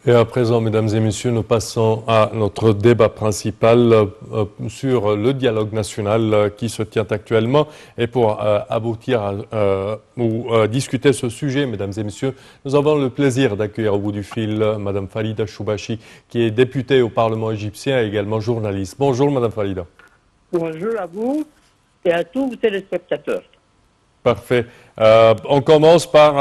Et à présent, mesdames et messieurs, nous passons à notre débat principal sur le dialogue national qui se tient actuellement. Et pour aboutir ou discuter ce sujet, mesdames et messieurs, nous avons le plaisir d'accueillir au bout du fil Madame Falida Choubachi, qui est députée au Parlement égyptien et également journaliste. Bonjour, Madame Falida. Bonjour à vous et à tous vos téléspectateurs. Parfait. On commence par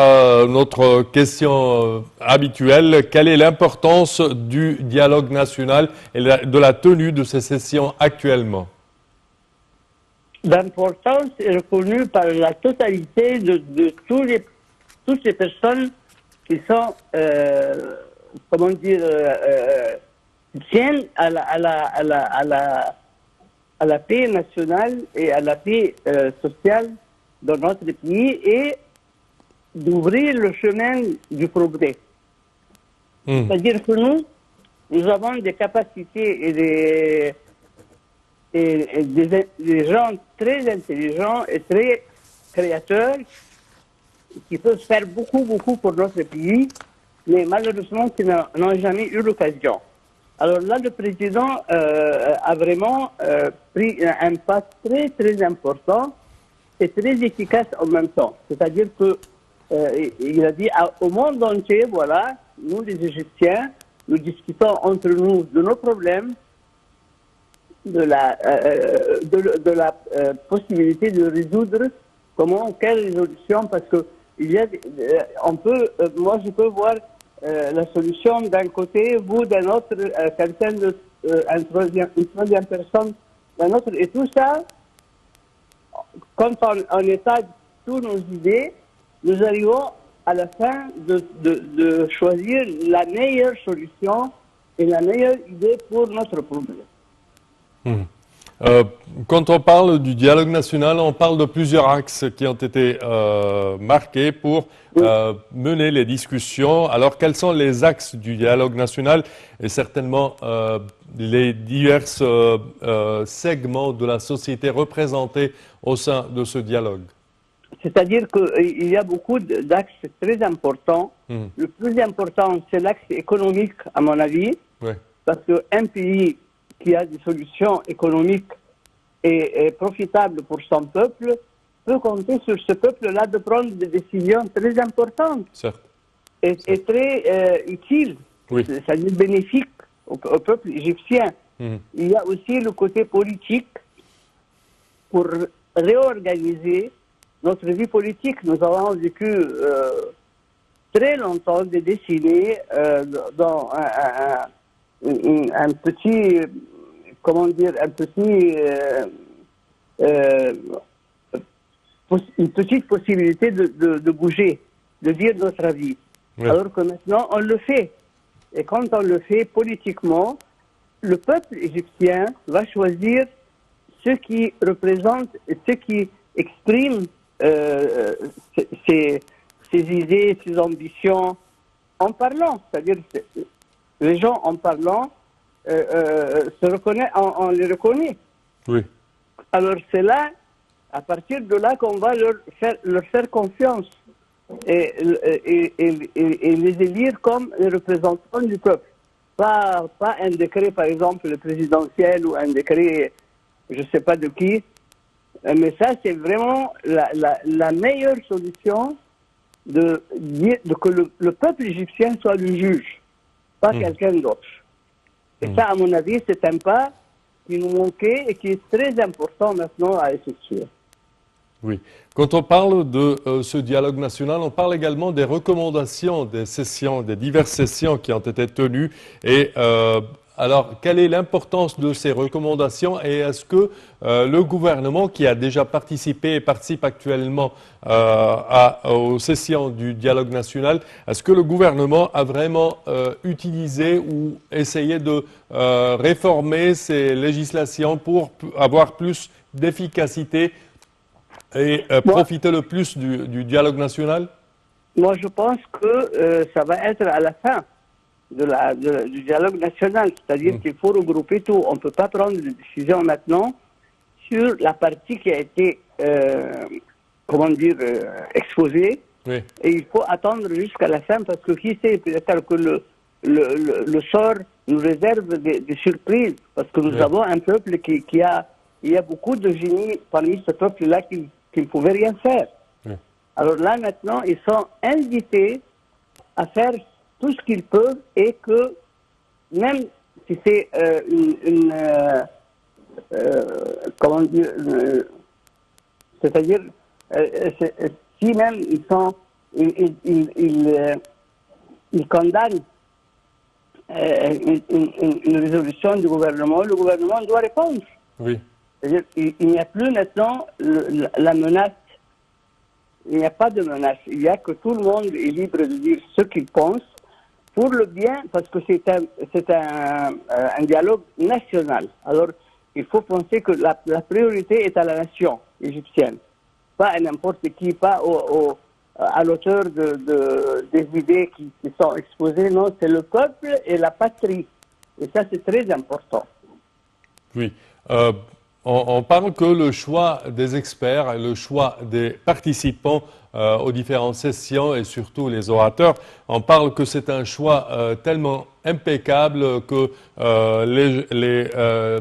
notre question habituelle. Quelle est l'importance du dialogue national et de la tenue de ces sessions actuellement? L'importance est reconnue par la totalité de toutes les personnes qui sont, comment dire, tiennent à la paix nationale et à la paix sociale dans notre pays et d'ouvrir le chemin du progrès. C'est-à-dire que nous avons des capacités et des gens très intelligents et très créateurs qui peuvent faire beaucoup pour notre pays, mais malheureusement qui n'ont jamais eu l'occasion. Alors là, le président a vraiment pris un pas très important et très efficace en même temps. C'est-à-dire que il a dit au monde entier, voilà, nous les Égyptiens, nous discutons entre nous de nos problèmes, de la possibilité de résoudre quelle résolution, parce que moi je peux voir la solution d'un côté, vous d'un autre, quelqu'un une troisième personne d'un autre, et tout ça, quand on étale toutes nos idées, nous arrivons à la fin de choisir la meilleure solution et la meilleure idée pour notre problème. Quand on parle du dialogue national, on parle de plusieurs axes qui ont été marqués pour mener les discussions. Alors, quels sont les axes du dialogue national et certainement les divers segments de la société représentés au sein de ce dialogue? C'est-à-dire qu'il y a beaucoup d'axes très importants. Le plus important, c'est l'axe économique, à mon avis, parce qu'un pays qui a des solutions économiques et profitables pour son peuple peut compter sur ce peuple-là de prendre des décisions très importantes et très utiles, c'est-à-dire bénéfiques au peuple égyptien. Il y a aussi le côté politique pour réorganiser notre vie politique. Nous avons vécu très longtemps, des décennies, dans un petit, une petite possibilité de bouger, de dire notre avis. Alors que maintenant, on le fait. Et quand on le fait politiquement, le peuple égyptien va choisir ce qui représente, ce qui exprime ses idées, ses ambitions, en parlant. C'est-à-dire les gens, en parlant, on les reconnaît. Oui. Alors c'est là, à partir de là, qu'on va leur faire confiance et les élire comme les représentants du peuple. Pas un décret, par exemple, le présidentiel ou un décret, je ne sais pas de qui. Mais ça, c'est vraiment la meilleure solution que le peuple égyptien soit le juge, pas quelqu'un d'autre. Et ça, à mon avis, c'est un pas qui nous manquait et qui est très important maintenant à effectuer. Oui. Quand on parle de ce dialogue national, on parle également des recommandations des sessions, des diverses sessions qui ont été tenues. Et alors, quelle est l'importance de ces recommandations et est-ce que le gouvernement qui a déjà participé et participe actuellement aux sessions du dialogue national, est-ce que le gouvernement a vraiment utilisé ou essayé de réformer ces législations pour avoir plus d'efficacité et profiter le plus du dialogue national? Moi, je pense que ça va être à la fin du dialogue national, c'est-à-dire qu'il faut regrouper tout. On ne peut pas prendre des décisions maintenant sur la partie qui a été, exposée. Et il faut attendre jusqu'à la fin parce que qui sait, peut-être que le sort nous réserve des surprises, parce que nous avons un peuple il y a beaucoup de génies parmi ce peuple-là qui ne pouvaient rien faire. Alors là, maintenant, ils sont invités à faire tout ce qu'ils peuvent et que même si c'est comment dire, c'est-à-dire, si même ils condamnent une résolution du gouvernement, le gouvernement doit répondre. Oui. C'est-à-dire, il n'y a plus maintenant la menace. Il n'y a pas de menace. Il y a que tout le monde est libre de dire ce qu'il pense pour le bien, parce que c'est un dialogue national. Alors, il faut penser que la priorité est à la nation égyptienne, pas à n'importe qui, pas à l'auteur des idées qui sont exposées. Non, c'est le peuple et la patrie. Et ça, c'est très important. Oui. On parle que le choix des experts et le choix des participants aux différentes sessions et surtout les orateurs, on parle que c'est un choix tellement impeccable que les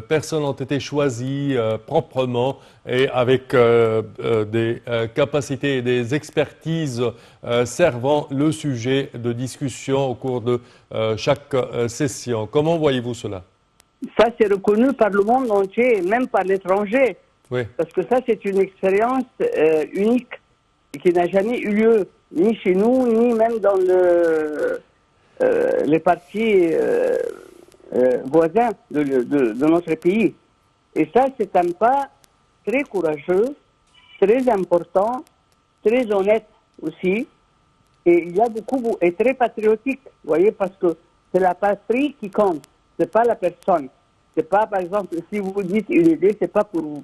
personnes ont été choisies proprement et avec des capacités et des expertises servant le sujet de discussion au cours de chaque session. Comment voyez-vous cela? Ça, c'est reconnu par le monde entier, même par l'étranger. Oui. Parce que ça, c'est une expérience unique et qui n'a jamais eu lieu, ni chez nous, ni même dans les partis voisins de notre pays. Et ça, c'est un pas très courageux, très important, très honnête aussi. Et il y a beaucoup, et très patriotique, vous voyez, parce que c'est la patrie qui compte. C'est pas la personne. C'est pas, par exemple, si vous dites une idée, c'est pas pour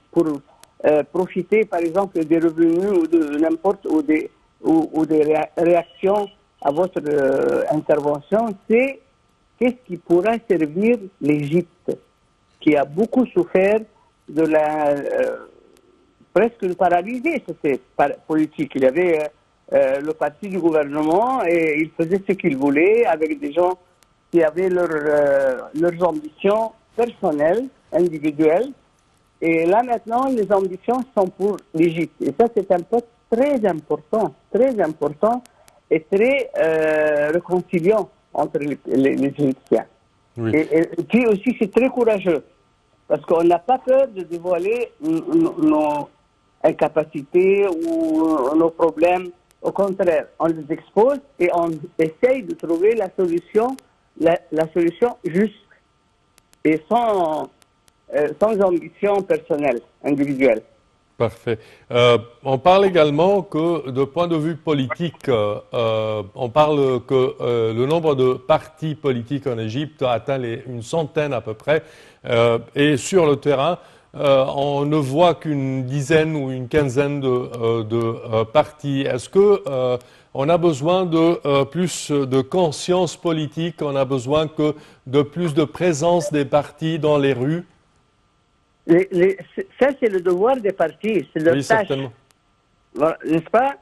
profiter, par exemple, des revenus ou de n'importe ou des réactions à votre intervention. C'est qu'est-ce qui pourra servir l'Égypte, qui a beaucoup souffert de presque de paralysie politique. Il y avait le parti du gouvernement et il faisait ce qu'il voulait avec des gens qui avaient leurs ambitions personnelles, individuelles. Et là, maintenant, les ambitions sont pour l'Égypte. Et ça, c'est un point très important et très réconciliant entre les Égyptiens. Oui. Et puis aussi, c'est très courageux, parce qu'on n'a pas peur de dévoiler nos incapacités ou nos problèmes. Au contraire, on les expose et on essaye de trouver la solution juste et sans ambition personnelle, individuelle. Parfait. On parle également que, de point de vue politique, on parle que le nombre de partis politiques en Égypte a atteint une centaine à peu près. Et sur le terrain, on ne voit qu'une dizaine ou une quinzaine de partis. Est-ce que on a besoin de plus de conscience politique, on a besoin de plus de présence des partis dans les rues? Ça, c'est le devoir des partis, c'est leur oui, tâche. Certainement. N'est-ce pas?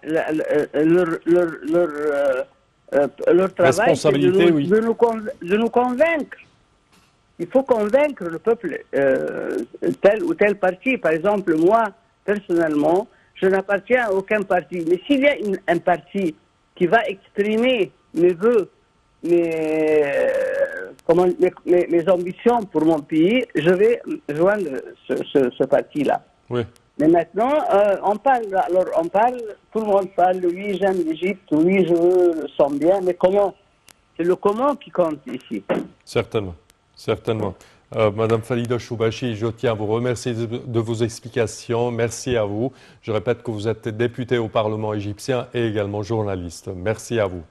Leur travail, c'est de nous convaincre. Il faut convaincre le peuple, tel ou tel parti. Par exemple, moi, personnellement, je n'appartiens à aucun parti. Mais s'il y a un parti qui va exprimer mes vœux, mes ambitions pour mon pays, je vais joindre ce parti-là. Oui. Mais maintenant, tout le monde parle, oui, j'aime l'Égypte, oui, je veux son bien, mais comment? C'est le comment qui compte ici. Certainement. Madame Falida Choubachi, je tiens à vous remercier de vos explications. Merci à vous. Je répète que vous êtes députée au Parlement égyptien et également journaliste. Merci à vous.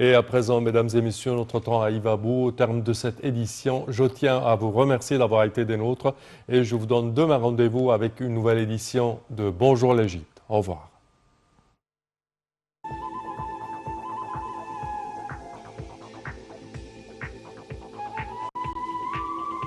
Et à présent, mesdames et messieurs, notre temps arrive à bout. Au terme de cette édition, je tiens à vous remercier d'avoir été des nôtres et je vous donne demain rendez-vous avec une nouvelle édition de Bonjour l'Égypte. Au revoir.